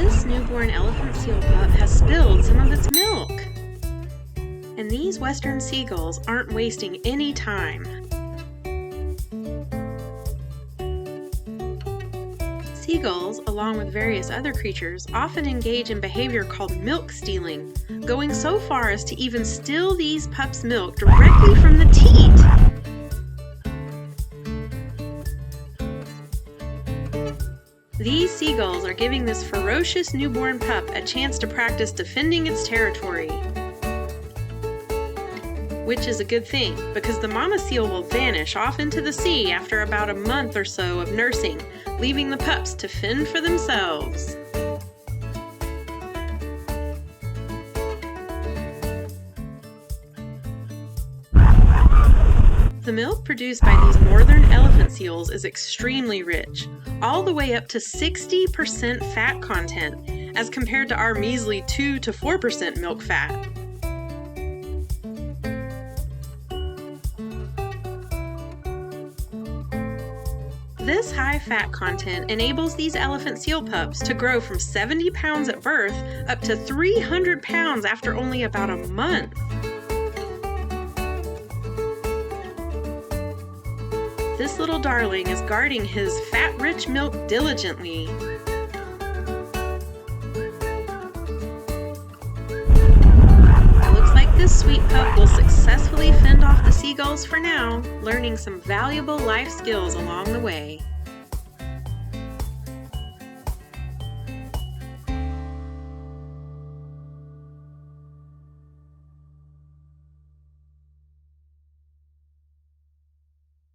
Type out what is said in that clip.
This newborn elephant seal pup has spilled some of its milk. And these Western seagulls aren't wasting any time. Seagulls, along with various other creatures, often engage in behavior called milk stealing, going so far as to even steal these pups' milk directly from the teat. These seagulls are giving this ferocious newborn pup a chance to practice defending its territory. Which is a good thing, because the mama seal will vanish off into the sea after about a month or so of nursing, leaving the pups to fend for themselves. The milk produced by these northern elephant seals is extremely rich, all the way up to 60% fat content, as compared to our measly 2 to 4% milk fat. This high fat content enables these elephant seal pups to grow from 70 pounds at birth up to 300 pounds after only about a month. This little darling is guarding his fat-rich milk diligently. It looks like this sweet pup will successfully fend off the seagulls for now, learning some valuable life skills along the way.